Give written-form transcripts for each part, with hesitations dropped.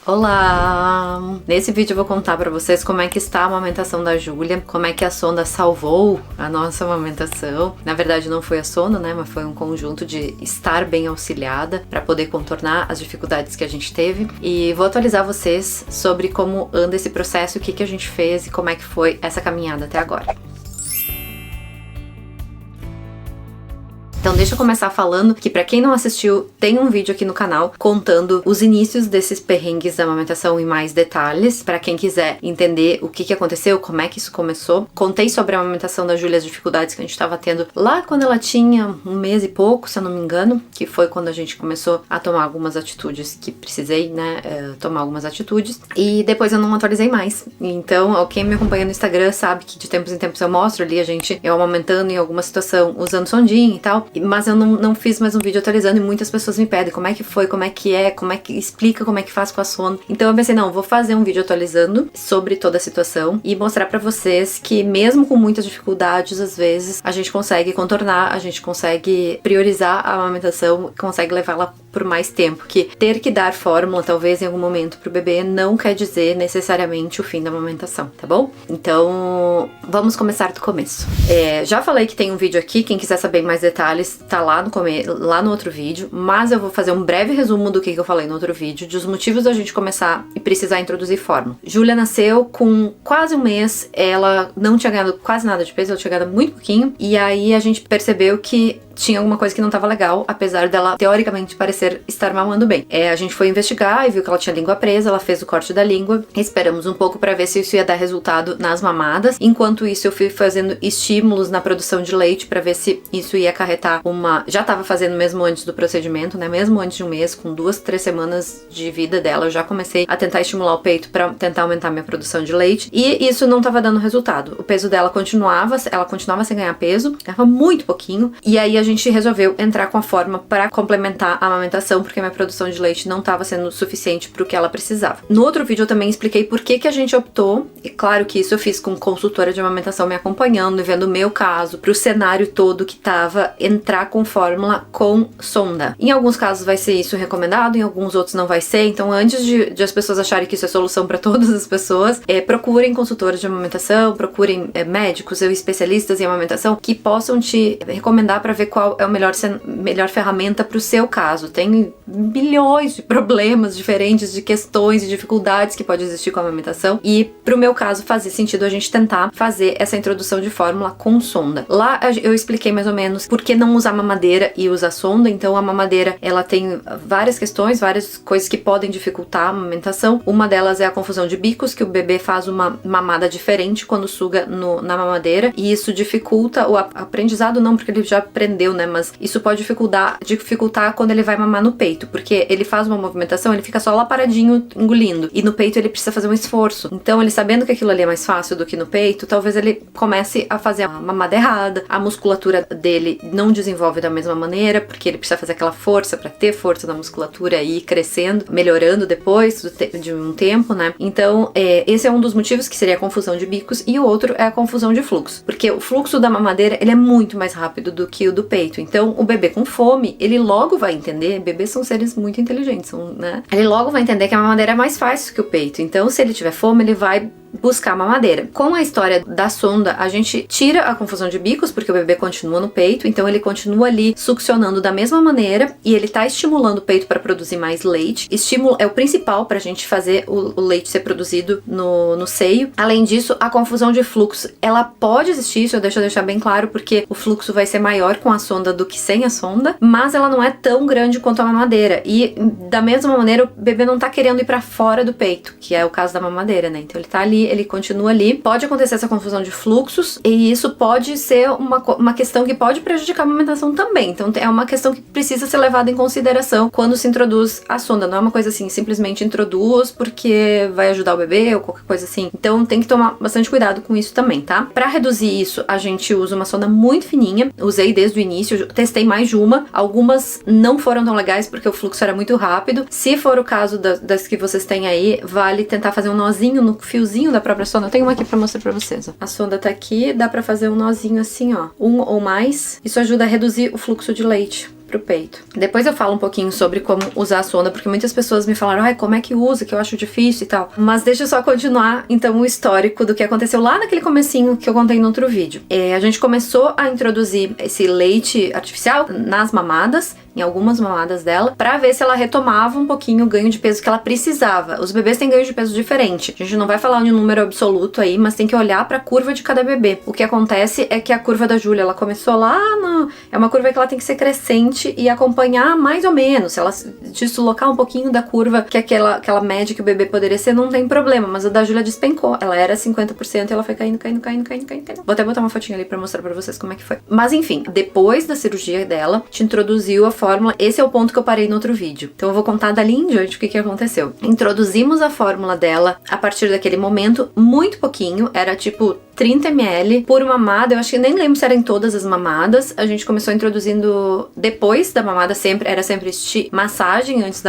Olá! Nesse vídeo eu vou contar pra vocês como é que está a amamentação da Júlia, como é que a sonda salvou a nossa amamentação. Na verdade não foi a sonda, né, mas foi um conjunto de estar bem auxiliada pra poder contornar as dificuldades que a gente teve. E vou atualizar vocês sobre como anda esse processo, o que a gente fez e como é que foi essa caminhada até agora. Então deixa eu começar falando que pra quem não assistiu, tem um vídeo aqui no canal contando os inícios desses perrengues da amamentação em mais detalhes, pra quem quiser entender o que aconteceu, como é que isso começou. Contei sobre a amamentação da Júlia, as dificuldades que a gente tava tendo lá quando ela tinha um mês e pouco, se eu não me engano, que foi quando a gente começou a tomar algumas atitudes que precisei, né, tomar algumas atitudes, e depois eu não atualizei mais. Então, quem me acompanha no Instagram sabe que de tempos em tempos eu mostro ali eu amamentando em alguma situação usando sondinha e tal. Mas eu não fiz mais um vídeo atualizando e muitas pessoas me pedem como é que foi, como é que explica como é que faz com a sonda. Então eu pensei, não, vou fazer um vídeo atualizando sobre toda a situação e mostrar pra vocês que mesmo com muitas dificuldades, às vezes, a gente consegue contornar, a gente consegue priorizar a amamentação, consegue levá-la por mais tempo. Que ter que dar fórmula, talvez em algum momento, pro bebê não quer dizer necessariamente o fim da amamentação, tá bom? Então, vamos começar do começo. Já falei que tem um vídeo aqui, quem quiser saber mais detalhes, tá lá no outro vídeo, mas eu vou fazer um breve resumo do que eu falei no outro vídeo, dos motivos da gente começar e precisar introduzir fórmula. Júlia nasceu com quase um mês, ela não tinha ganhado quase nada de peso, ela tinha ganhado muito pouquinho, e aí a gente percebeu que tinha alguma coisa que não tava legal, apesar dela teoricamente parecer estar mamando bem. A gente foi investigar e viu que ela tinha língua presa, ela fez o corte da língua, esperamos um pouco pra ver se isso ia dar resultado nas mamadas. Enquanto isso eu fui fazendo estímulos na produção de leite pra ver se isso ia acarretar já tava fazendo mesmo antes do procedimento, né, mesmo antes de um mês, com 2, 3 semanas de vida dela, eu já comecei a tentar estimular o peito pra tentar aumentar minha produção de leite, e isso não tava dando resultado. O peso dela continuava sem ganhar peso, ganhava muito pouquinho, e aí a gente resolveu entrar com a fórmula para complementar a amamentação, porque minha produção de leite não estava sendo suficiente para o que ela precisava. No outro vídeo eu também expliquei por que a gente optou, e claro que isso eu fiz com consultora de amamentação me acompanhando e vendo o meu caso, para o cenário todo que tava entrar com fórmula com sonda. Em alguns casos vai ser isso recomendado, em alguns outros não vai ser, então antes de as pessoas acharem que isso é solução para todas as pessoas, procurem consultores de amamentação, procurem médicos ou especialistas em amamentação que possam te recomendar para ver qual é a melhor ferramenta para o seu caso. Tem milhões de problemas diferentes, de questões e dificuldades que pode existir com a amamentação, e pro meu caso fazia sentido a gente tentar fazer essa introdução de fórmula com sonda. Lá eu expliquei mais ou menos por que não usar mamadeira e usar sonda. Então a mamadeira, ela tem várias questões, várias coisas que podem dificultar a amamentação. Uma delas é a confusão de bicos, que o bebê faz uma mamada diferente quando suga na mamadeira, e isso dificulta o aprendizado, não porque ele já aprendeu, né, mas isso pode dificultar quando ele vai mamar no peito, porque ele faz uma movimentação, ele fica só lá paradinho engolindo, e no peito ele precisa fazer um esforço. Então ele, sabendo que aquilo ali é mais fácil do que no peito, talvez ele comece a fazer a mamada errada, a musculatura dele não desenvolve da mesma maneira, porque ele precisa fazer aquela força para ter força na musculatura e ir crescendo, melhorando depois de um tempo, né? Então esse é um dos motivos, que seria a confusão de bicos, e o outro é a confusão de fluxo, porque o fluxo da mamadeira, ele é muito mais rápido do que o do peito. Então o bebê com fome, ele logo vai entender, bebês são seres muito inteligentes, né? Ele logo vai entender que a mamadeira é mais fácil que o peito. Então se ele tiver fome, ele vai buscar mamadeira. Com a história da sonda, a gente tira a confusão de bicos, porque o bebê continua no peito, então ele continua ali succionando da mesma maneira, e ele tá estimulando o peito para produzir mais leite. Estímulo é o principal pra gente fazer o leite ser produzido no seio. Além disso, a confusão de fluxo, ela pode existir, isso eu deixar bem claro, porque o fluxo vai ser maior com a sonda do que sem a sonda, mas ela não é tão grande quanto a mamadeira, e da mesma maneira o bebê não tá querendo ir pra fora do peito, que é o caso da mamadeira, né? Então ele tá ali, ele continua ali. Pode acontecer essa confusão de fluxos, e isso pode ser uma questão que pode prejudicar a amamentação também. Então é uma questão que precisa ser levada em consideração quando se introduz a sonda. Não é uma coisa assim, simplesmente introduz porque vai ajudar o bebê ou qualquer coisa assim. Então tem que tomar bastante cuidado com isso também, tá? Pra reduzir isso, a gente usa uma sonda muito fininha. Usei desde o início, testei mais de uma. Algumas não foram tão legais porque o fluxo era muito rápido. Se for o caso das que vocês têm aí, vale tentar fazer um nozinho no fiozinho da própria sonda. Eu tenho uma aqui pra mostrar pra vocês, ó. A sonda tá aqui, dá pra fazer um nozinho assim, ó, um ou mais. Isso ajuda a reduzir o fluxo de leite pro peito. Depois eu falo um pouquinho sobre como usar a sonda, porque muitas pessoas me falaram, ai, como é que usa, que eu acho difícil e tal. Mas deixa eu só continuar, então, o histórico do que aconteceu lá naquele comecinho que eu contei no outro vídeo. A gente começou a introduzir esse leite artificial nas mamadas, em algumas mamadas dela, pra ver se ela retomava um pouquinho o ganho de peso que ela precisava. Os bebês têm ganho de peso diferente. A gente não vai falar de um número absoluto aí, mas tem que olhar pra curva de cada bebê. O que acontece é que a curva da Júlia, ela começou lá no... É uma curva que ela tem que ser crescente e acompanhar mais ou menos. Se ela deslocar um pouquinho da curva, que é aquela média que o bebê poderia ser, não tem problema. Mas a da Júlia despencou. Ela era 50% e ela foi caindo. Vou até botar uma fotinha ali pra mostrar pra vocês como é que foi. Mas enfim, depois da cirurgia dela, te introduziu a fórmula. Esse é o ponto que eu parei no outro vídeo. Então eu vou contar dali em diante o que aconteceu. Introduzimos a fórmula dela a partir daquele momento, muito pouquinho, era tipo 30 ml por mamada. Eu acho que nem lembro se era em todas as mamadas. A gente começou introduzindo depois da mamada, era sempre massagem antes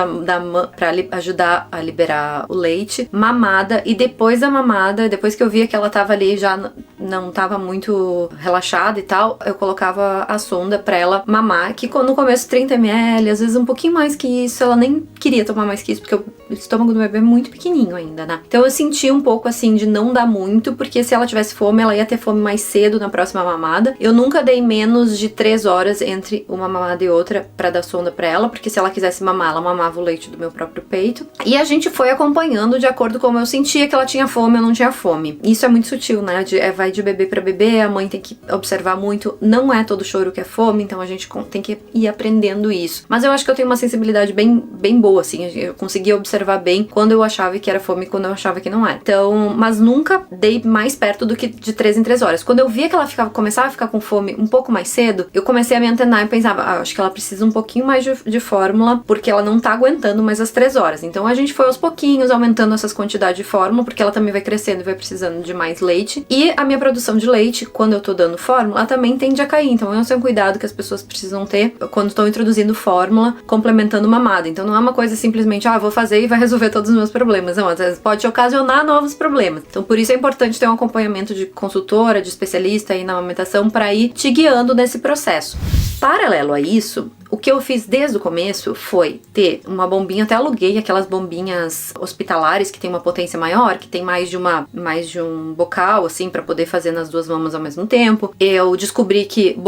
pra ajudar a liberar o leite, mamada, e depois da mamada, depois que eu via que ela tava ali já não tava muito relaxada e tal, eu colocava a sonda pra ela mamar, que no começo 30 ml, às vezes um pouquinho mais que isso, ela nem queria tomar mais que isso, porque o estômago do bebê é muito pequenininho ainda, né? Então eu senti um pouco assim de não dar muito, porque se ela tivesse fome, ela ia ter fome mais cedo na próxima mamada. Eu nunca dei menos de 3 horas entre uma mamada e outra pra dar sonda pra ela, porque se ela quisesse mamar, ela mamava o leite do meu próprio peito. E a gente foi acompanhando de acordo com como eu sentia que ela tinha fome ou não tinha fome. Isso é muito sutil, né? Vai de bebê pra bebê, a mãe tem que observar muito. Não é todo choro que é fome, então a gente tem que ir aprendendo isso. Mas eu acho que eu tenho uma sensibilidade bem boa, assim. Eu conseguia observar bem quando eu achava que era fome e quando eu achava que não era. Então, mas nunca dei mais perto do que de 3 em 3 horas. Quando eu via que ela começava a ficar com fome um pouco mais cedo, eu comecei a me antenar e pensava, acho que ela precisa um pouquinho mais de fórmula, porque ela não tá aguentando mais as 3 horas. Então a gente foi aos pouquinhos aumentando essas quantidades de fórmula, porque ela também vai crescendo e vai precisando de mais leite. E a minha produção de leite, quando eu tô dando fórmula, ela também tende a cair. Então esse é um cuidado que as pessoas precisam ter quando estão introduzindo fórmula, complementando mamada. Então não é uma coisa simplesmente, vou fazer e vai resolver todos os meus problemas. Não, às vezes pode ocasionar novos problemas. Então por isso é importante ter um acompanhamento de consultora, de especialista aí na amamentação, para ir te guiando nesse processo. Paralelo a isso, o que eu fiz desde o começo foi ter uma bombinha, até aluguei aquelas bombinhas hospitalares que tem uma potência maior, que tem mais de um bocal, assim, pra poder fazer nas duas mamas ao mesmo tempo. Eu descobri que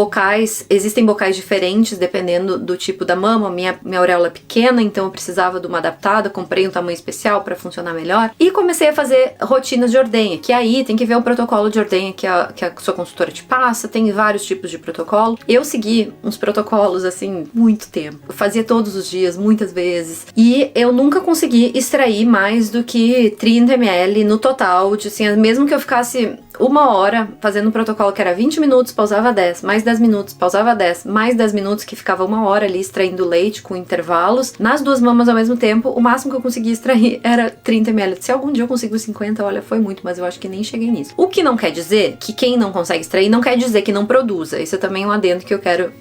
existem bocais diferentes dependendo do tipo da mama. Minha auréola é pequena, então eu precisava de uma adaptada, comprei um tamanho especial pra funcionar melhor. E comecei a fazer rotinas de ordenha, que aí tem que ver o protocolo de ordenha que a sua consultora te passa, tem vários tipos de protocolo. Eu segui uns protocolos, assim, muito tempo. Eu fazia todos os dias, muitas vezes. E eu nunca consegui extrair mais do que 30 ml no total, assim, mesmo que eu ficasse 1 hora fazendo um protocolo que era 20 minutos, pausava 10, mais 10 minutos, pausava 10, mais 10 minutos, que ficava 1 hora ali extraindo leite com intervalos. Nas duas mamas ao mesmo tempo, o máximo que eu conseguia extrair era 30 ml. Se algum dia eu consigo 50, olha, foi muito, mas eu acho que nem cheguei nisso. O que não quer dizer que quem não consegue extrair, não quer dizer que não produza. Isso é também um adendo que eu quero...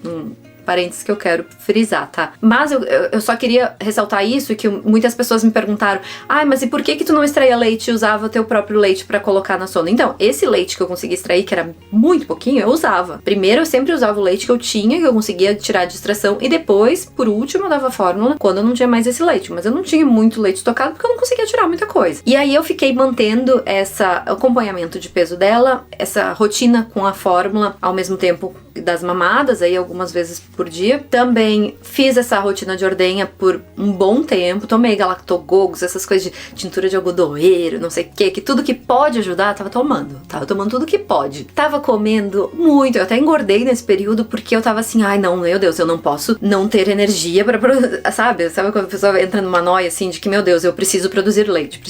parênteses que eu quero frisar, tá? Mas eu só queria ressaltar isso, que muitas pessoas me perguntaram, mas e por que tu não extraía leite e usava o teu próprio leite pra colocar na sonda? Então, esse leite que eu consegui extrair, que era muito pouquinho, eu usava. Primeiro, eu sempre usava o leite que eu tinha, que eu conseguia tirar de extração, e depois, por último, eu dava fórmula quando eu não tinha mais esse leite. Mas eu não tinha muito leite estocado porque eu não conseguia tirar muita coisa. E aí eu fiquei mantendo esse acompanhamento de peso dela, essa rotina com a fórmula, ao mesmo tempo das mamadas, aí algumas vezes por dia. Também fiz essa rotina de ordenha por um bom tempo, tomei galactogogos, essas coisas de tintura de algodoeiro, não sei o que tudo que pode ajudar, tava tomando tudo que pode. Tava comendo muito, eu até engordei nesse período, porque eu tava assim, não, meu Deus, eu não posso não ter energia pra sabe quando a pessoa entra numa noia assim, de que, meu Deus, eu preciso produzir leite.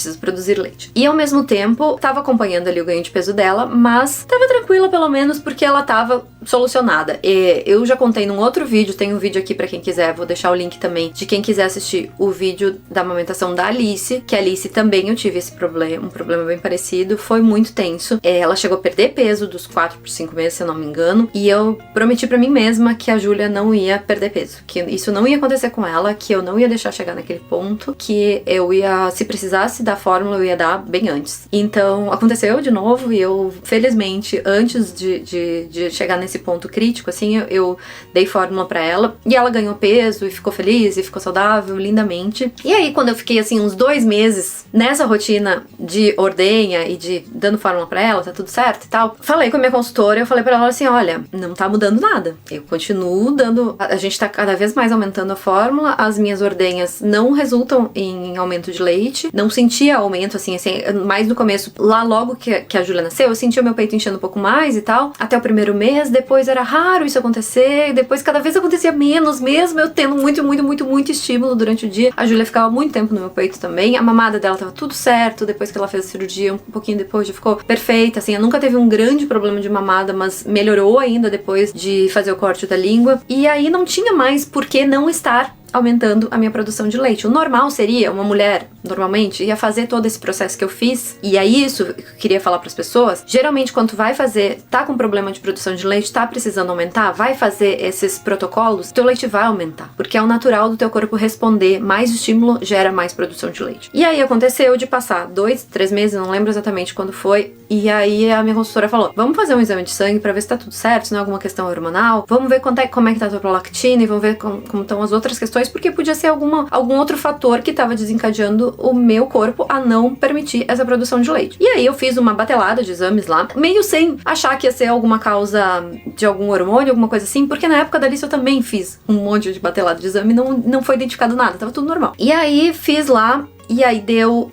E ao mesmo tempo, tava acompanhando ali o ganho de peso dela, mas tava tranquila pelo menos, porque ela tava solucionada. E eu já contei num outro vídeo, tem um vídeo aqui pra quem quiser, vou deixar o link também, de quem quiser assistir o vídeo da amamentação da Alice, que a Alice também eu tive esse problema, um problema bem parecido, foi muito tenso. Ela chegou a perder peso dos 4 por 5 meses, se eu não me engano, e eu prometi pra mim mesma que a Júlia não ia perder peso, que isso não ia acontecer com ela, que eu não ia deixar chegar naquele ponto, que eu ia, se precisasse dar fórmula, eu ia dar bem antes. Então, aconteceu de novo, e eu, felizmente, antes de chegar nesse ponto crítico, assim, eu dei fórmula fórmula pra ela, e ela ganhou peso, e ficou feliz, e ficou saudável, lindamente. E aí, quando eu fiquei, assim, uns 2 meses nessa rotina de ordenha e de dando fórmula pra ela, tá tudo certo e tal, falei com a minha consultora, eu falei pra ela assim, olha, não tá mudando nada. Eu continuo dando, a gente tá cada vez mais aumentando a fórmula, as minhas ordenhas não resultam em aumento de leite, não sentia aumento, assim, mais no começo, lá logo que a Júlia nasceu, eu sentia o meu peito enchendo um pouco mais e tal, até o primeiro mês, depois era raro isso acontecer, depois cada vez acontecia menos, mesmo eu tendo muito estímulo durante o dia. A Júlia ficava muito tempo no meu peito também, a mamada dela tava tudo certo, depois que ela fez a cirurgia, um pouquinho depois já ficou perfeita, assim, eu nunca teve um grande problema de mamada, mas melhorou ainda depois de fazer o corte da língua, e aí não tinha mais por que não estar aumentando a minha produção de leite. O normal seria, uma mulher, normalmente, ia fazer todo esse processo que eu fiz, e é isso que eu queria falar pras pessoas, geralmente quando tu vai fazer, tá com problema de produção de leite, tá precisando aumentar, vai fazer esses protocolos, teu leite vai aumentar, porque é o natural do teu corpo responder, mais estímulo gera mais produção de leite. E aí aconteceu de passar 2, 3 meses, não lembro exatamente quando foi, e aí a minha consultora falou, vamos fazer um exame de sangue pra ver se tá tudo certo, se não é alguma questão hormonal, vamos ver como é que tá a tua prolactina, e vamos ver como estão as outras questões, porque podia ser algum outro fator que estava desencadeando o meu corpo a não permitir essa produção de leite. E aí eu fiz uma batelada de exames lá, meio sem achar que ia ser alguma causa de algum hormônio, alguma coisa assim, porque na época da Alice eu também fiz um monte de batelada de exame e não foi identificado nada, tava tudo normal. E aí fiz lá, e aí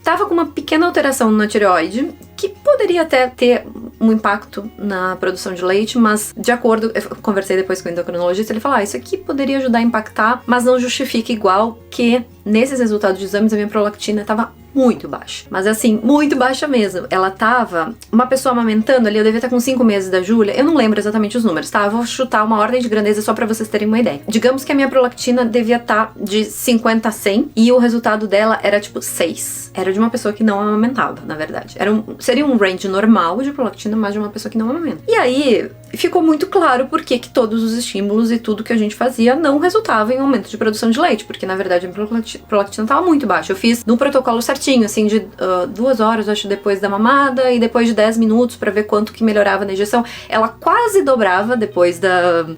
tava com uma pequena alteração na tireoide, que poderia até ter um impacto na produção de leite, mas de acordo, eu conversei depois com o endocrinologista, ele falou, isso aqui poderia ajudar a impactar, mas não justifica igual que nesses resultados de exames a minha prolactina tava muito baixa. Mas assim, muito baixa mesmo. Ela tava, uma pessoa amamentando ali, eu devia estar com 5 meses da Júlia, eu não lembro exatamente os números, tá? Eu vou chutar uma ordem de grandeza só pra vocês terem uma ideia. Digamos que a minha prolactina devia estar de 50 a 100 e o resultado dela era tipo 6. Era de uma pessoa que não amamentava, na verdade. Seria um range normal de prolactina, mas de uma pessoa que não amamenta. E aí, ficou muito claro por que todos os estímulos e tudo que a gente fazia não resultava em aumento de produção de leite, porque na verdade a minha prolactina tava muito baixa. Eu fiz no protocolo certinho, assim, de 2 horas, acho, depois da mamada e depois de 10 minutos pra ver quanto que melhorava na injeção. Ela quase dobrava depois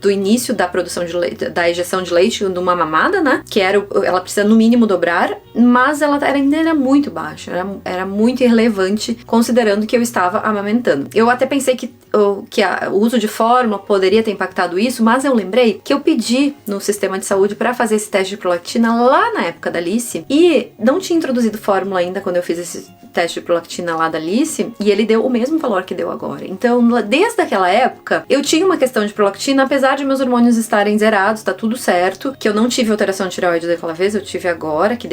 do início da produção de leite, da injeção de leite de uma mamada, né? Que ela precisa no mínimo dobrar, mas ela ainda era muito baixa, era muito irrelevante considerando que eu estava amamentando. Eu até pensei que o uso de fórmula poderia ter impactado isso, mas eu lembrei que eu pedi no sistema de saúde pra fazer esse teste de prolactina lá na época da Alice e não tinha introduzido fórmula ainda quando eu fiz esse teste de prolactina lá da Alice e ele deu o mesmo valor que deu agora. Então, desde aquela época, eu tinha uma questão de prolactina, apesar de meus hormônios estarem zerados, tá tudo certo, que eu não tive alteração de tireoide daquela vez, eu tive agora, que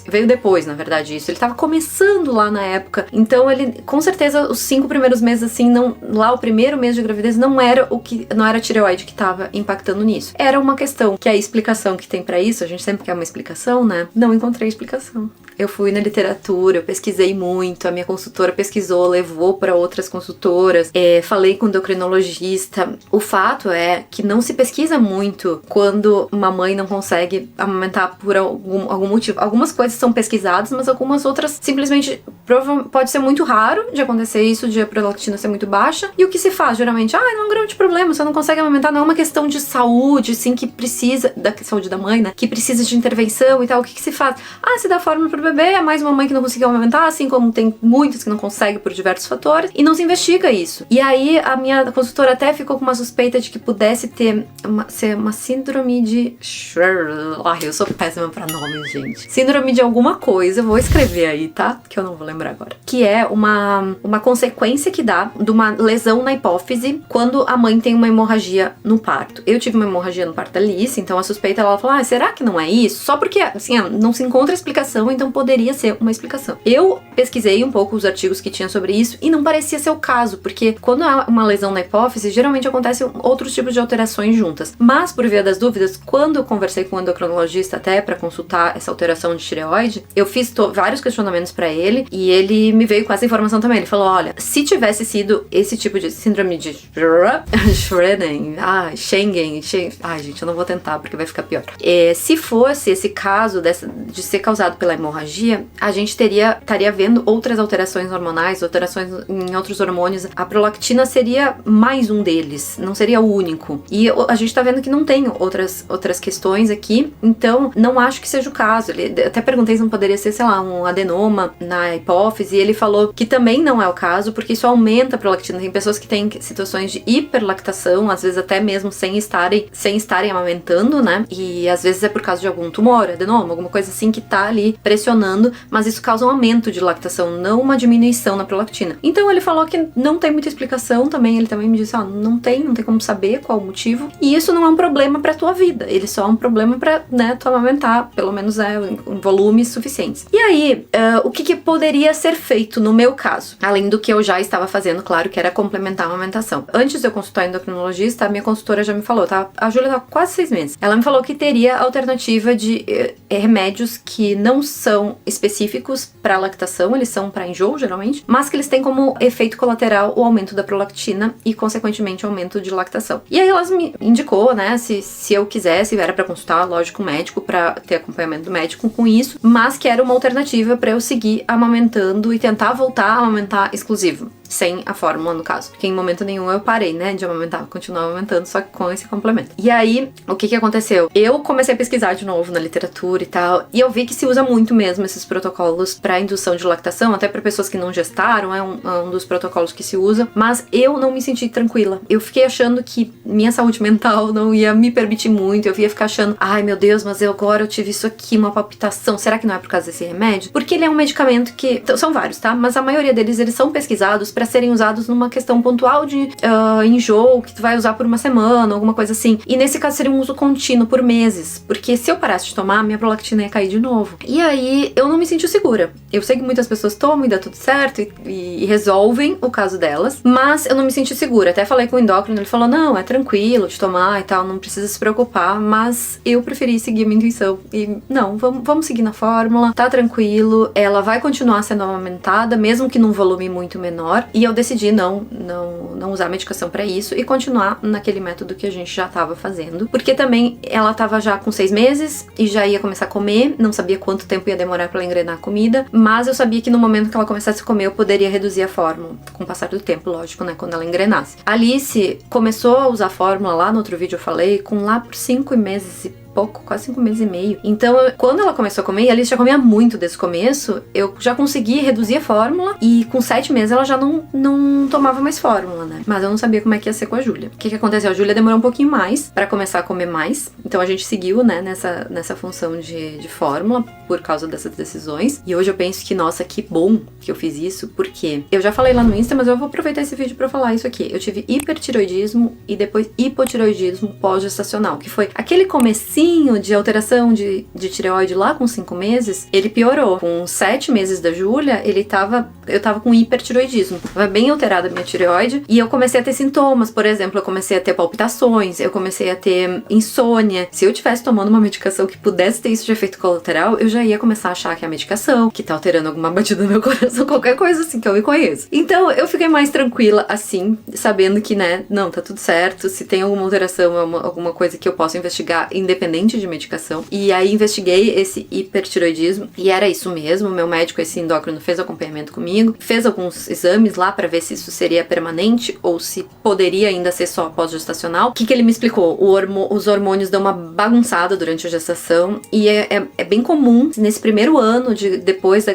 veio depois, na verdade, isso. Ele tava começando lá na época, então ele, com certeza, os 5 primeiros meses, assim, lá o primeiro mês de gravidez não era a tireoide que tava impactando nisso. Era uma questão, que a explicação que tem pra isso, a gente sempre quer uma explicação, né? Não encontrei explicação. Eu fui na literatura, eu pesquisei muito, a minha consultora pesquisou, levou para outras consultoras, falei com o endocrinologista. O fato é que não se pesquisa muito quando uma mãe não consegue amamentar por algum motivo. Algumas coisas são pesquisadas, mas algumas outras simplesmente pode ser muito raro de acontecer isso, de a prolactina ser muito baixa. E o que se faz, geralmente, não é um grande problema, você não consegue amamentar, não é uma questão de saúde, assim, que precisa, da saúde da mãe, né, que precisa de intervenção e tal. O que se faz? Se dá fórmula pro bebê, é mais uma mãe que não conseguiu amamentar, assim como tem muitas que não conseguem por diversos fatores, e não se investiga isso. E aí a minha consultora até ficou com uma suspeita de que pudesse ser uma síndrome de... eu sou péssima pra nomes, gente. Síndrome de alguma coisa, eu vou escrever aí, tá? Que eu não vou lembrar agora. Que é uma consequência que dá de uma lesão na hipófise quando a mãe tem uma hemorragia no parto. Eu tive uma hemorragia no parto da Alice, então a suspeita, ela falou, será que não é isso? Só porque, assim, não se encontra explicação, então poderia ser uma explicação. Eu pesquisei um pouco os artigos que tinha sobre isso e não parecia ser o caso, porque quando há uma lesão na hipófise, geralmente acontecem outros tipos de alterações juntas. Mas, por via das dúvidas, quando eu conversei com o endocrinologista até pra consultar essa alteração de tireoide, eu fiz vários questionamentos pra ele e ele me veio com essa informação também. Ele falou, olha, se tivesse sido esse tipo de síndrome de Schengen, gente, eu não vou tentar porque vai ficar pior. Se fosse esse caso de ser causado pela hemorragia, hemorragia, a gente estaria vendo outras alterações hormonais, alterações em outros hormônios. A prolactina seria mais um deles, não seria o único. E a gente tá vendo que não tem outras questões aqui, então não acho que seja o caso. Ele até perguntei se não poderia ser, sei lá, um adenoma na hipófise, e ele falou que também não é o caso, porque isso aumenta a prolactina. Tem pessoas que têm situações de hiperlactação, às vezes até mesmo sem estarem amamentando, né? E às vezes é por causa de algum tumor, adenoma, alguma coisa assim que tá ali pressionando, mas isso causa um aumento de lactação, não uma diminuição na prolactina. Então ele falou que não tem muita explicação também, ele também me disse, ó, não tem como saber qual o motivo, e isso não é um problema pra tua vida, ele só é um problema pra, né, tu amamentar, pelo menos em volumes suficientes. E aí, o que poderia ser feito no meu caso? Além do que eu já estava fazendo, claro, que era complementar a amamentação. Antes de eu consultar a endocrinologista, a minha consultora já me falou, tá? A Júlia tá quase 6 meses. Ela me falou que teria alternativa de remédios que não são específicos para lactação, eles são para enjoo, geralmente, mas que eles têm como efeito colateral o aumento da prolactina e, consequentemente, o aumento de lactação. E aí ela me indicou, né, se eu quisesse, era para consultar, lógico, o médico, para ter acompanhamento do médico com isso, mas que era uma alternativa para eu seguir amamentando e tentar voltar a amamentar exclusivo. Sem a fórmula, no caso. Porque em momento nenhum eu parei, né, de amamentar, continuava amamentando, só que com esse complemento. E aí, o que aconteceu? Eu comecei a pesquisar de novo na literatura e tal, e eu vi que se usa muito mesmo esses protocolos para indução de lactação, até para pessoas que não gestaram, é um dos protocolos que se usa, mas eu não me senti tranquila. Eu fiquei achando que minha saúde mental não ia me permitir muito, eu ia ficar achando, ai meu Deus, mas agora eu tive isso aqui, uma palpitação, será que não é por causa desse remédio? Porque ele é um medicamento que, são vários, tá? Mas a maioria deles, eles são pesquisados para serem usados numa questão pontual de enjoo, que tu vai usar por uma semana, alguma coisa assim. E nesse caso seria um uso contínuo por meses, porque se eu parasse de tomar, minha prolactina ia cair de novo. E aí eu não me senti segura. Eu sei que muitas pessoas tomam e dá tudo certo e resolvem o caso delas, mas eu não me senti segura. Até falei com o endócrino, ele falou, não, é tranquilo de tomar e tal, não precisa se preocupar, mas eu preferi seguir a minha intuição e não, vamos seguir na fórmula, tá tranquilo, ela vai continuar sendo amamentada, mesmo que num volume muito menor. E eu decidi não usar medicação pra isso e continuar naquele método que a gente já tava fazendo. Porque também ela tava já com 6 meses e já ia começar a comer, não sabia quanto tempo ia demorar pra ela engrenar a comida, mas eu sabia que no momento que ela começasse a comer eu poderia reduzir a fórmula, com o passar do tempo, lógico, né, quando ela engrenasse. A Alice começou a usar a fórmula lá no outro vídeo, eu falei, com lá por 5 meses e pouco, quase 5 meses e meio. Então, quando ela começou a comer, e a Alice já comia muito desde o começo, eu já consegui reduzir a fórmula e com 7 meses ela já não tomava mais fórmula, né? Mas eu não sabia como é que ia ser com a Júlia. O que aconteceu? A Júlia demorou um pouquinho mais pra começar a comer mais, então a gente seguiu, né, nessa função de fórmula por causa dessas decisões. E hoje eu penso que, nossa, que bom que eu fiz isso, porque eu já falei lá no Insta, mas eu vou aproveitar esse vídeo pra falar isso aqui. Eu tive hipertiroidismo e depois hipotiroidismo pós-gestacional, que foi aquele comecinho de alteração de tireoide lá com 5 meses, ele piorou. Com 7 meses da Júlia, eu tava com hipertiroidismo. Tava bem alterada a minha tireoide e eu comecei a ter sintomas, por exemplo, eu comecei a ter palpitações, eu comecei a ter insônia. Se eu tivesse tomando uma medicação que pudesse ter isso de efeito colateral, eu já ia começar a achar que é a medicação, que tá alterando alguma batida no meu coração, qualquer coisa assim que eu me conheço. Então, eu fiquei mais tranquila assim, sabendo que, né, não, tá tudo certo, se tem alguma alteração, alguma coisa que eu possa investigar independente de medicação. E aí investiguei esse hipertiroidismo e era isso mesmo. Meu médico, esse endócrino, fez acompanhamento comigo, fez alguns exames lá pra ver se isso seria permanente ou se poderia ainda ser só pós-gestacional. O que ele me explicou? Os hormônios dão uma bagunçada durante a gestação e é bem comum nesse primeiro ano depois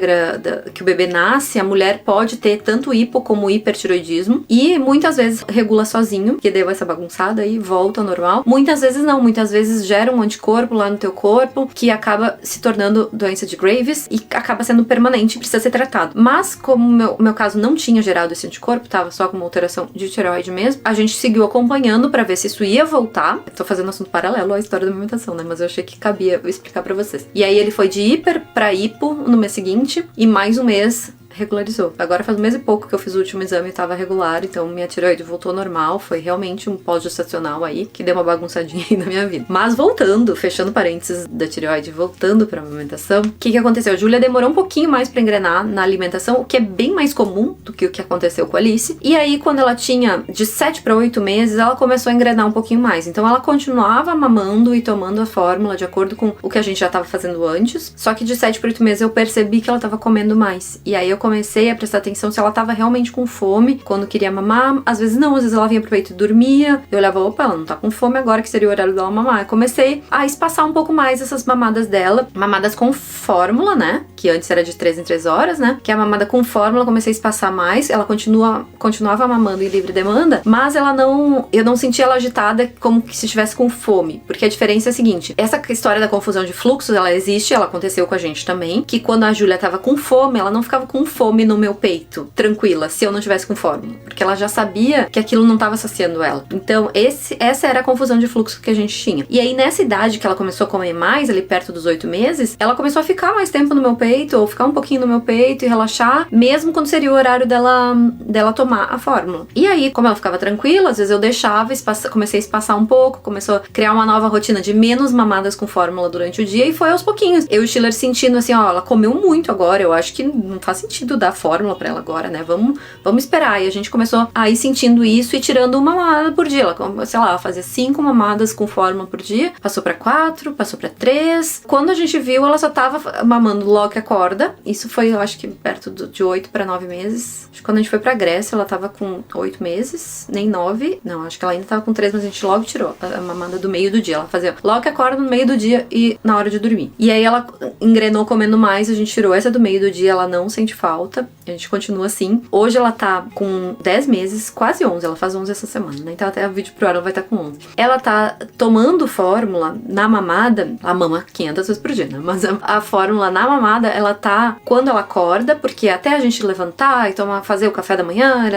que o bebê nasce, a mulher pode ter tanto hipo como hipertiroidismo e muitas vezes regula sozinho, que deu essa bagunçada e volta ao normal. Muitas vezes não, muitas vezes gera um anticorpo lá no teu corpo que acaba se tornando doença de Graves e acaba sendo permanente e precisa ser tratado. Mas como o meu caso não tinha gerado esse anticorpo, tava só com uma alteração de tireoide mesmo, a gente seguiu acompanhando pra ver se isso ia voltar. Eu tô fazendo um assunto paralelo à história da amamentação, né? Mas eu achei que cabia eu explicar pra vocês. E aí ele foi de hiper pra hipo no mês seguinte e mais um mês regularizou. Agora faz um mês e pouco que eu fiz o último exame e tava regular, então minha tireoide voltou ao normal. Foi realmente um pós-gestacional aí que deu uma bagunçadinha aí na minha vida. Mas voltando, fechando parênteses da tireoide, voltando pra amamentação, o que aconteceu? A Júlia demorou um pouquinho mais pra engrenar na alimentação, o que é bem mais comum do que o que aconteceu com a Alice. E aí, quando ela tinha de 7 para 8 meses, ela começou a engrenar um pouquinho mais. Então ela continuava mamando e tomando a fórmula de acordo com o que a gente já tava fazendo antes. Só que de 7 para 8 meses eu percebi que ela tava comendo mais. E aí eu comecei a prestar atenção se ela tava realmente com fome quando queria mamar. Às vezes não, às vezes ela vinha pro peito e dormia. Eu olhava, opa, ela não tá com fome agora, que seria o horário dela mamar. Eu comecei a espaçar um pouco mais essas mamadas dela. Mamadas com fórmula, né? Que antes era de 3 em 3 horas, né? Que a mamada com fórmula eu comecei a espaçar mais. Ela continuava mamando em livre demanda, mas eu não sentia ela agitada como que se estivesse com fome. Porque a diferença é a seguinte, essa história da confusão de fluxos, ela existe, ela aconteceu com a gente também, que quando a Júlia tava com fome, ela não ficava com fome no meu peito, tranquila, se eu não tivesse com fórmula. Porque ela já sabia que aquilo não tava saciando ela. Então, essa era a confusão de fluxo que a gente tinha. E aí, nessa idade que ela começou a comer mais, ali perto dos 8 meses, ela começou a ficar mais tempo no meu peito, ou ficar um pouquinho no meu peito e relaxar, mesmo quando seria o horário dela tomar a fórmula. E aí, como ela ficava tranquila, às vezes eu deixava, comecei a espaçar um pouco, começou a criar uma nova rotina de menos mamadas com fórmula durante o dia, e foi aos pouquinhos. Eu e o Schiller sentindo assim, ó, ela comeu muito agora, eu acho que não faz sentido dar fórmula pra ela agora, né? Vamos esperar. E a gente começou a ir sentindo isso e tirando uma mamada por dia. Ela, sei lá, fazia 5 mamadas com fórmula por dia, passou pra 4, passou pra 3. Quando a gente viu, ela só tava mamando logo que acorda. Isso foi, eu acho que perto de 8 para 9 meses. Acho que quando a gente foi pra Grécia, ela tava com 8 meses, nem 9. Não, acho que ela ainda tava com 3, mas a gente logo tirou a mamada do meio do dia. Ela fazia logo que acorda no meio do dia e na hora de dormir. E aí ela engrenou comendo mais, a gente tirou essa do meio do dia, ela não sente falta. A gente continua assim. Hoje ela tá com 10 meses, quase 11. Ela faz 11 essa semana, né? Então até o vídeo pro ar ela vai estar com 11. Ela tá tomando fórmula na mamada, ela mama 500 vezes por dia, né? Mas a fórmula na mamada, ela tá quando ela acorda, porque até a gente levantar e fazer o café da manhã,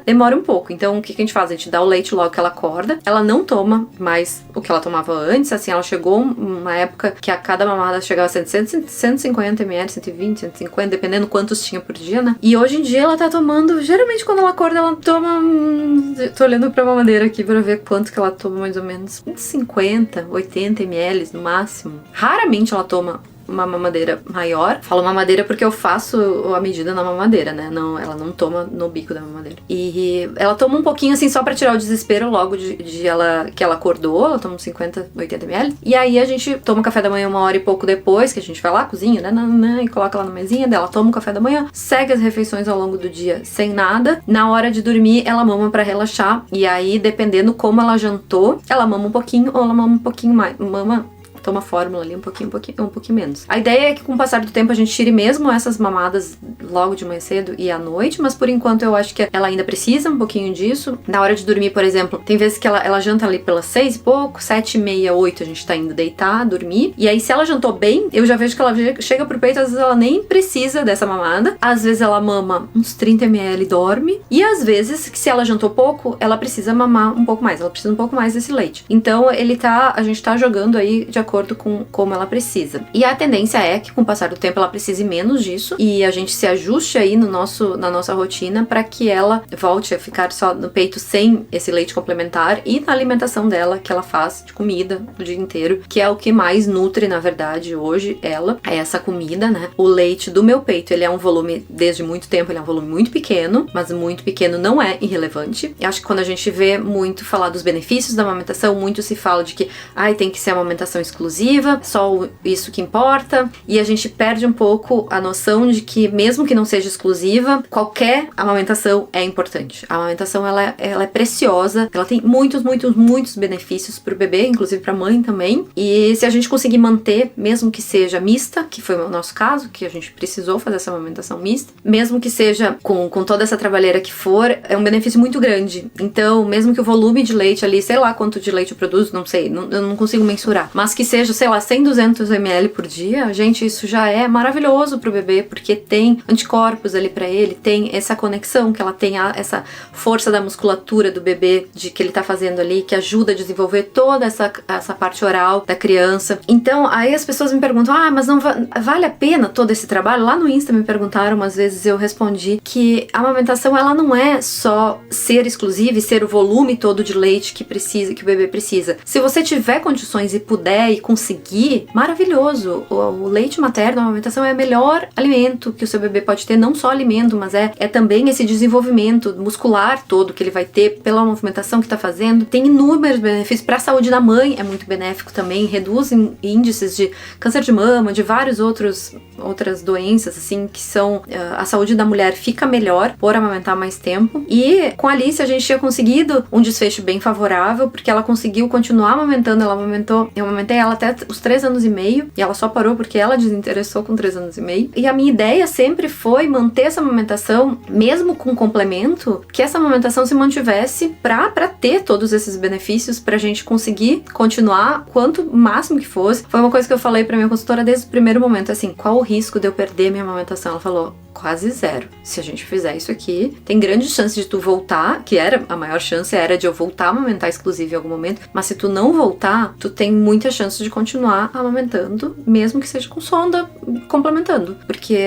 demora um pouco. Então o que a gente faz? A gente dá o leite logo que ela acorda. Ela não toma mais o que ela tomava antes, assim, ela chegou uma época que a cada mamada chegava a 150 ml, 120, 150, dependendo quantos tinha por dia, né? E hoje em dia ela tá tomando, geralmente quando ela acorda ela toma, tô olhando pra mamadeira aqui pra ver quanto que ela toma, mais ou menos 50, 80 ml no máximo. Raramente ela toma uma mamadeira maior. Falo mamadeira porque eu faço a medida na mamadeira, né? Não, ela não toma no bico da mamadeira. E ela toma um pouquinho assim só pra tirar o desespero logo que ela acordou. Ela toma uns 50, 80 ml. E aí a gente toma o café da manhã 1 hora e pouco depois, que a gente vai lá, cozinha, né? E coloca ela na mesinha dela, toma o café da manhã, segue as refeições ao longo do dia sem nada. Na hora de dormir, ela mama pra relaxar. E aí, dependendo como ela jantou, ela mama um pouquinho ou ela mama um pouquinho mais. Toma fórmula ali um pouquinho menos. A ideia é que com o passar do tempo a gente tire mesmo essas mamadas logo de manhã cedo e à noite, mas por enquanto eu acho que ela ainda precisa um pouquinho disso. Na hora de dormir, por exemplo, tem vezes que ela janta ali pelas 6 e pouco, 7h30, 8 a gente tá indo deitar, dormir. E aí se ela jantou bem, eu já vejo que ela chega pro peito, às vezes ela nem precisa dessa mamada. Às vezes ela mama uns 30 ml e dorme. E às vezes, que se ela jantou pouco, ela precisa mamar um pouco mais, ela precisa um pouco mais desse leite. Então a gente tá jogando aí de acordo com como ela precisa. E a tendência é que com o passar do tempo ela precise menos disso e a gente se ajuste aí na nossa rotina para que ela volte a ficar só no peito sem esse leite complementar e na alimentação dela que ela faz de comida o dia inteiro, que é o que mais nutre, na verdade, hoje ela, é essa comida, né? O leite do meu peito, ele é um volume, desde muito tempo, ele é um volume muito pequeno, mas muito pequeno não é irrelevante. Eu acho que quando a gente vê muito falar dos benefícios da amamentação, muito se fala de que tem que ser amamentação exclusiva, só isso que importa, e a gente perde um pouco a noção de que mesmo que não seja exclusiva, qualquer amamentação é importante. A amamentação ela é preciosa, ela tem muitos benefícios pro bebê, inclusive pra mãe também, e se a gente conseguir manter, mesmo que seja mista, que foi o nosso caso, que a gente precisou fazer essa amamentação mista, mesmo que seja com toda essa trabalheira que for, é um benefício muito grande. Então, mesmo que o volume de leite ali, sei lá quanto de leite eu produzo, não sei, eu não consigo mensurar, mas que seja, sei lá, 100, 200 ml por dia, gente, isso já é maravilhoso pro bebê, porque tem anticorpos ali pra ele, tem essa conexão que ela tem, essa força da musculatura do bebê, de que ele tá fazendo ali, que ajuda a desenvolver toda essa parte oral da criança. Então, aí as pessoas me perguntam, mas não vale a pena todo esse trabalho? Lá no Insta me perguntaram, umas vezes eu respondi que a amamentação, ela não é só ser exclusiva e ser o volume todo de leite que o bebê precisa. Se você tiver condições e puder e conseguir, maravilhoso. O leite materno, a amamentação é o melhor alimento que o seu bebê pode ter, não só alimento, mas é também esse desenvolvimento muscular todo que ele vai ter pela movimentação que tá fazendo. Tem inúmeros benefícios para a saúde da mãe, é muito benéfico também, reduz índices de câncer de mama, de várias outras doenças, assim, que são... a saúde da mulher fica melhor por amamentar mais tempo. E com a Alice a gente tinha conseguido um desfecho bem favorável, porque ela conseguiu continuar amamentando, eu amamentei ela até os 3 anos e meio, e ela só parou porque ela desinteressou com 3 anos e meio. E a minha ideia sempre foi manter essa amamentação, mesmo com complemento, que essa amamentação se mantivesse pra ter todos esses benefícios, pra gente conseguir continuar quanto máximo que fosse. Foi uma coisa que eu falei pra minha consultora desde o primeiro momento, assim, qual o risco de eu perder minha amamentação? Ela falou, quase zero. Se a gente fizer isso aqui, tem grande chance de tu voltar, que era a maior chance, era de eu voltar a amamentar exclusivo em algum momento, mas se tu não voltar, tu tem muita chance de continuar amamentando, mesmo que seja com sonda, complementando, porque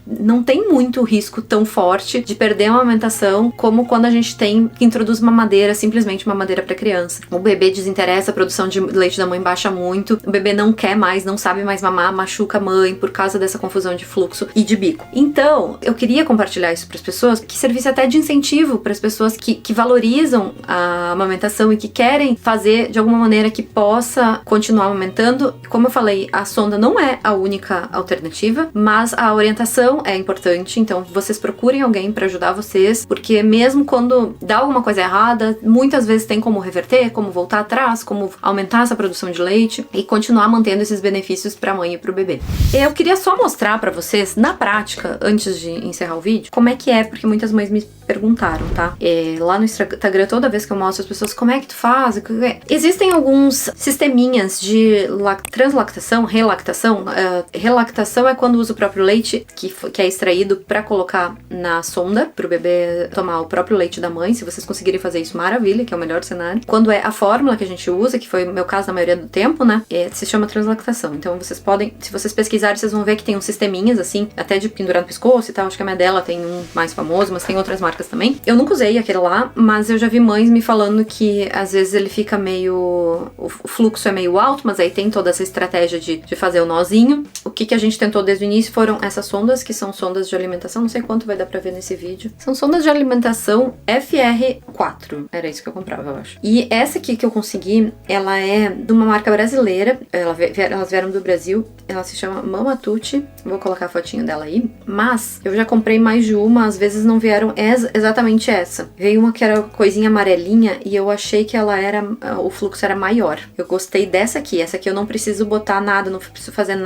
não tem muito risco tão forte de perder a amamentação como quando a gente introduz mamadeira, simplesmente uma mamadeira para criança. O bebê desinteressa, a produção de leite da mãe baixa muito, o bebê não quer mais, não sabe mais mamar, machuca a mãe por causa dessa confusão de fluxo e de bico. Então, eu queria compartilhar isso para as pessoas, que servisse até de incentivo para as pessoas que valorizam a amamentação e que querem fazer de alguma maneira que possa continuar amamentando. Como eu falei, a sonda não é a única alternativa, mas a orientação é importante, então vocês procurem alguém para ajudar vocês, porque mesmo quando dá alguma coisa errada, muitas vezes tem como reverter, como voltar atrás, como aumentar essa produção de leite e continuar mantendo esses benefícios para a mãe e para o bebê. Eu queria só mostrar para vocês, na prática, antes de encerrar o vídeo, como é que é, porque muitas mães me perguntaram, tá? Lá no Instagram, toda vez que eu mostro as pessoas como é que tu faz, existem alguns sisteminhas de translactação, relactação. Relactação é quando usa o próprio leite que é extraído para colocar na sonda, pro bebê tomar o próprio leite da mãe. Se vocês conseguirem fazer isso, maravilha, que é o melhor cenário. Quando é a fórmula que a gente usa, que foi o meu caso na maioria do tempo, né? Se chama translactação. Então vocês podem, se vocês pesquisarem, vocês vão ver que tem uns sisteminhas assim, até de pendurar no pescoço e tal. Acho que a minha dela tem um mais famoso, mas tem outras marcas também. Eu nunca usei aquele lá, mas eu já vi mães me falando que às vezes ele fica meio... o fluxo é meio alto, mas aí tem toda essa estratégia de fazer o nozinho. O que a gente tentou desde o início foram essas sondas, que são sondas de alimentação, não sei quanto vai dar pra ver nesse vídeo. São sondas de alimentação FR4, era isso que eu comprava, eu acho. E essa aqui que eu consegui, ela é de uma marca brasileira, elas vieram do Brasil, ela se chama Mamatute, vou colocar a fotinho dela aí, mas eu já comprei mais de uma, às vezes não vieram exatamente essa. Veio uma que era coisinha amarelinha e eu achei que o fluxo era maior. Eu gostei dessa aqui, essa aqui eu não preciso botar nada, não preciso fazer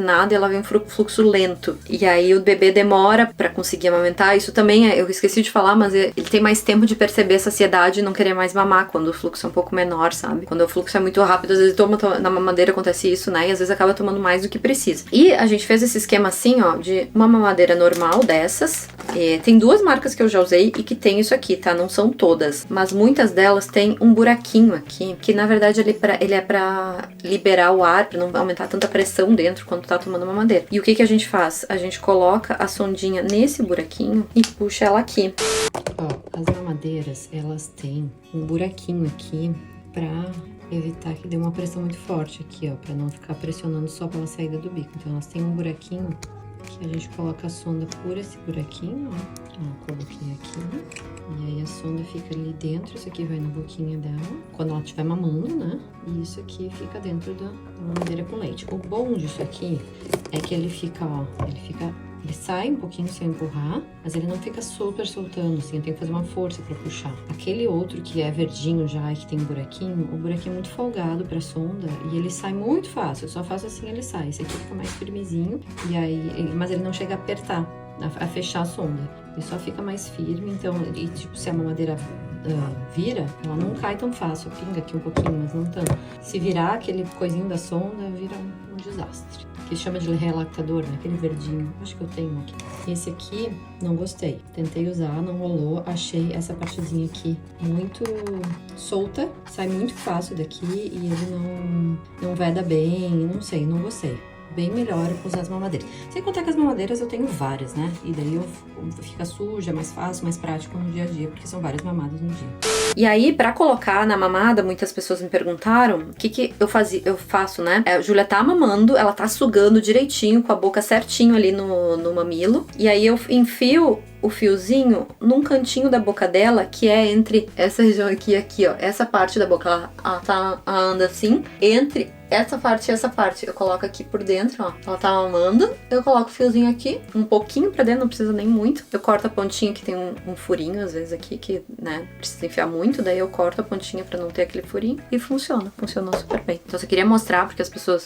nada, e ela vem um fluxo lento. E aí o bebê demora pra conseguir amamentar, isso também eu esqueci de falar, mas ele tem mais tempo de perceber a saciedade e não querer mais mamar quando o fluxo é um pouco menor, sabe? Quando o fluxo é muito rápido, às vezes na mamadeira acontece isso, né? E às vezes acaba tomando mais do que precisa. E a gente fez esse esquema assim, ó, de uma mamadeira normal dessas. Tem 2 marcas que eu já usei e que tem isso aqui, tá? Não são todas, mas muitas delas têm um buraquinho aqui, que na verdade ele é pra liberar o ar, pra não aumentar tanta pressão dentro quando tá tomando mamadeira. E o que a gente faz? A gente coloca a sondinha nesse buraquinho e puxa ela aqui. Ó, as mamadeiras, elas têm um buraquinho aqui pra evitar que dê uma pressão muito forte aqui, ó, pra não ficar pressionando só pela saída do bico. Então elas têm um buraquinho que a gente coloca a sonda por esse buraquinho, ó, coloquei aqui, e aí a sonda fica ali dentro, isso aqui vai na boquinha dela, quando ela estiver mamando, né, e isso aqui fica dentro da mamadeira com leite. O bom disso aqui é que ele fica, ó, ele sai um pouquinho sem empurrar, mas ele não fica super soltando, assim, eu tenho que fazer uma força pra puxar. Aquele outro que é verdinho já e que tem um buraquinho, o buraquinho é muito folgado pra sonda e ele sai muito fácil, eu só faço assim ele sai. Esse aqui fica mais firmezinho, e aí, mas ele não chega a apertar, a fechar a sonda. Ele só fica mais firme, então, e tipo, se a mamadeira vira, ela não cai tão fácil, pinga aqui um pouquinho, mas não tanto. Se virar aquele coisinho da sonda, vira um desastre. Que chama de relactador, né? Aquele verdinho. Acho que eu tenho aqui. Esse aqui, não gostei. Tentei usar, não rolou. Achei essa partezinha aqui muito solta. Sai muito fácil daqui e ele não veda bem. Não sei, não gostei. Bem melhor usar as mamadeiras. Sem contar que as mamadeiras eu tenho várias, né? E daí fica suja, mais fácil, mais prático no dia a dia, porque são várias mamadas no dia. E aí, pra colocar na mamada, muitas pessoas me perguntaram o que eu faço, né? A Júlia tá mamando, ela tá sugando direitinho, com a boca certinho ali no mamilo. E aí eu enfio o fiozinho num cantinho da boca dela, que é entre essa região aqui e aqui, ó. Essa parte da boca, ela anda assim, entre essa parte e essa parte. Eu coloco aqui por dentro, ó. Ela tá mamando, eu coloco o fiozinho aqui, um pouquinho pra dentro, não precisa nem muito. Eu corto a pontinha, que tem um furinho, às vezes, aqui, que, né, precisa enfiar muito. Daí eu corto a pontinha pra não ter aquele furinho. E funciona, funcionou super bem. Então eu só queria mostrar, porque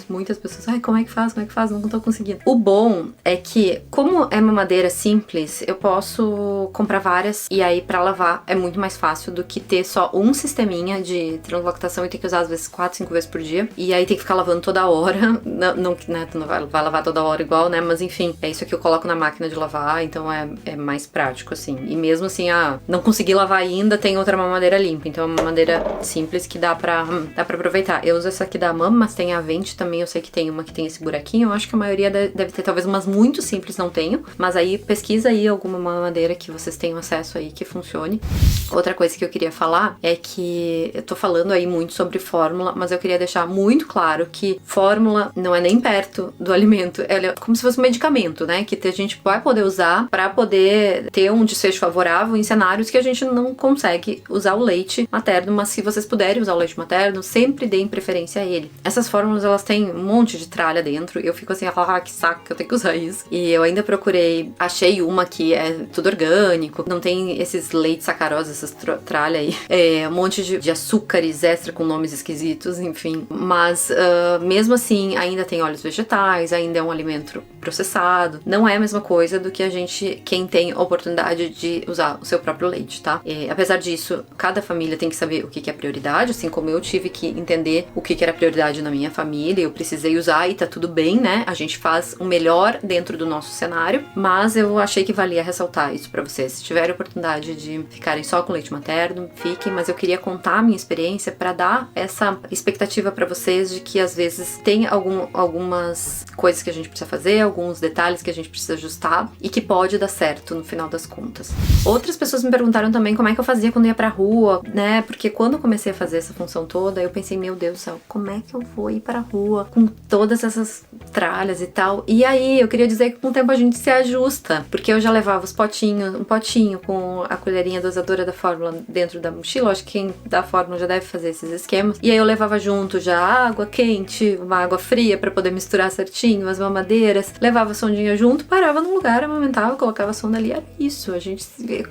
muitas pessoas, ai, como é que faz, não tô conseguindo. O bom é que, como é mamadeira simples, eu posso comprar várias, e aí pra lavar é muito mais fácil do que ter só um sisteminha de translactação e ter que usar às vezes 4, 5 vezes por dia. E aí tem que ficar lavando toda hora. Não, né, tu não vai lavar toda hora igual, né? Mas enfim, é isso aqui eu coloco na máquina de lavar, então é mais prático, assim. E mesmo assim, não consegui lavar ainda, tem outra mamadeira limpa. Então é uma mamadeira simples que dá pra aproveitar. Eu uso essa aqui da Mama, mas tem a Venti também, eu sei que tem uma que tem esse buraquinho. Eu acho que a maioria deve ter, talvez umas muito simples, não tenho. Mas aí pesquisa aí alguma mamadeira que vocês tenham acesso aí que funcione. Outra coisa que eu queria falar é que eu tô falando aí muito sobre fórmula, mas eu queria deixar muito claro que fórmula não é nem perto do alimento, ela é como se fosse um medicamento, né? Que a gente vai poder usar pra poder ter um desfecho favorável em cenários que a gente não consegue usar o leite materno, mas se vocês puderem usar o leite materno, sempre deem preferência a ele. Essas fórmulas, elas têm um monte de tralha dentro, e eu fico assim, que saco que eu tenho que usar isso. E eu ainda procurei, achei uma que é tudo orgânico, não tem esses leites sacarosos, essas tralha aí, um monte de açúcares extra com nomes esquisitos, enfim. Mas mesmo assim, ainda tem óleos vegetais, ainda é um alimento processado. Não é a mesma coisa do que quem tem a oportunidade de usar o seu próprio leite, tá? Apesar disso, cada família tem que saber o que é prioridade, assim como eu tive que entender o que era prioridade na minha família, eu precisei usar e tá tudo bem, né? A gente faz o melhor dentro do nosso cenário, mas eu achei que valia ressaltar isso pra vocês. Se tiverem a oportunidade de ficarem só com leite materno, fiquem, mas eu queria contar a minha experiência pra dar essa expectativa pra vocês de que às vezes tem algumas coisas que a gente precisa fazer, alguns detalhes que a gente precisa ajustar e que pode dar certo no final das contas. Outras pessoas me perguntaram também como é que eu fazia quando ia pra rua, né? Porque quando eu comecei a fazer essa função toda, eu pensei, meu Deus do céu, como é que eu vou ir pra rua com todas essas tralhas e tal? E aí, eu queria dizer que com o tempo a gente se ajusta, porque eu já levava um potinho com a colherinha dosadora da fórmula dentro da mochila, acho que quem dá fórmula já deve fazer esses esquemas, e aí eu levava junto já água quente, uma água fria pra poder misturar certinho, as mamadeiras, levava a sondinha junto, parava num lugar, amamentava, colocava a sonda ali, era isso. A gente,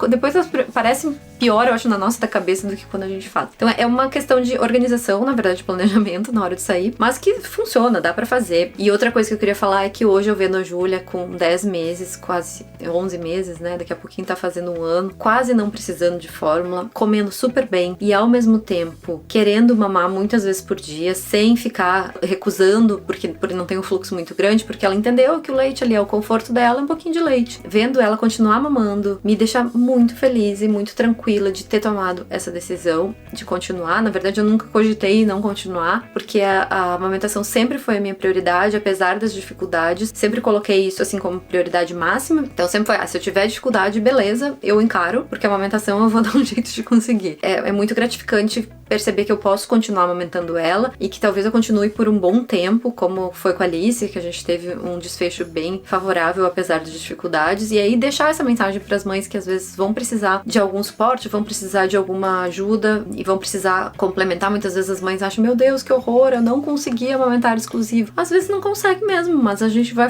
depois parece pior, eu acho, na nossa cabeça do que quando a gente faz. Então é uma questão de organização, na verdade, de planejamento na hora de sair, mas que funciona, dá pra fazer. E outra coisa que eu queria falar é que hoje eu vendo a Júlia com 10 meses, quase 11 meses, né, daqui a pouquinho tá fazendo um ano, quase não precisando de fórmula, comendo super bem e ao mesmo tempo querendo mamar muitas vezes por dia, sem ficar recusando porque não tem um fluxo muito grande, porque ela entendeu que o leite ali é o conforto dela, um pouquinho de leite. Vendo ela continuar mamando, me deixa muito feliz e muito tranquila de ter tomado essa decisão de continuar. Na verdade, eu nunca cogitei não continuar, porque a amamentação sempre foi a minha prioridade, apesar das dificuldades. Sempre coloquei isso assim como prioridade máxima. Então sempre foi, se eu tiver dificuldade, beleza, eu encaro, porque a amamentação eu vou dar um jeito de conseguir. É muito gratificante perceber que eu posso continuar amamentando ela e que talvez eu continue por um bom tempo, como foi com a Alice, que a gente teve um desfecho bem favorável apesar das dificuldades, e aí deixar essa mensagem para as mães que às vezes vão precisar de algum suporte, vão precisar de alguma ajuda e vão precisar complementar. Muitas vezes as mães acham, meu Deus, que horror, eu não consegui amamentar exclusivo. Às vezes não consegue mesmo, mas a gente vai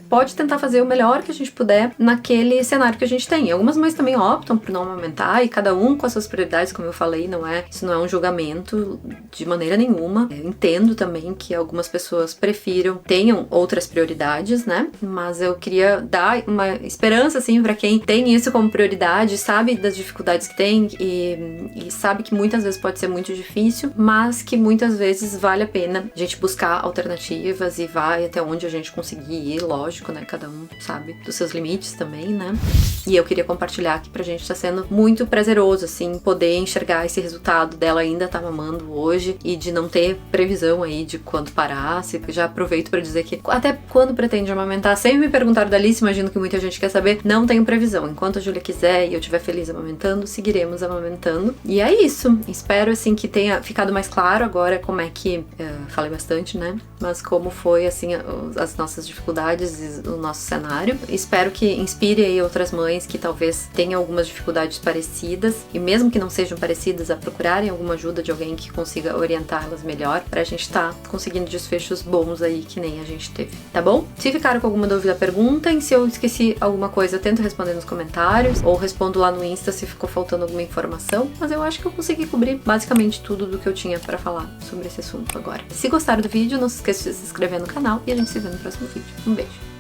pode tentar fazer o melhor que a gente puder naquele cenário que a gente tem. Algumas mães também optam por não amamentar e cada um com as suas prioridades, como eu falei, isso não é um julgamento de maneira nenhuma. Eu entendo também que algumas pessoas tenham outras prioridades, né? Mas eu queria dar uma esperança, assim, pra quem tem isso como prioridade, sabe das dificuldades que tem e sabe que muitas vezes pode ser muito difícil, mas que muitas vezes vale a pena a gente buscar alternativas e vai até onde a gente conseguir ir, lógico, né? Cada um sabe dos seus limites também, né? E eu queria compartilhar que pra gente tá sendo muito prazeroso, assim, poder enxergar esse resultado dela ainda tá mamando hoje e de não ter previsão aí de quando parar. Já aproveito pra dizer que até quando pretende amamentar, sempre me perguntaram da Alice, imagino que muita gente quer saber, não tenho previsão. Enquanto a Júlia quiser e eu estiver feliz amamentando, seguiremos amamentando. E é isso. Espero, assim, que tenha ficado mais claro agora como é que... falei bastante, né? Mas como foi, assim, as nossas dificuldades e o nosso cenário. Espero que inspire aí outras mães que talvez tenham algumas dificuldades parecidas e mesmo que não sejam parecidas, a procurarem alguma ajuda de alguém que consiga orientá-las melhor pra gente tá conseguindo desfechos bons aí que nem a gente teve, tá bom? Se ficaram com alguma dúvida, perguntem. Se eu esqueci alguma coisa, eu tento responder nos comentários ou respondo lá no Insta se ficou faltando alguma informação, mas eu acho que eu consegui cobrir basicamente tudo do que eu tinha pra falar sobre esse assunto agora. Se gostaram do vídeo, não se esqueça de se inscrever no canal e a gente se vê no próximo vídeo. Um beijo!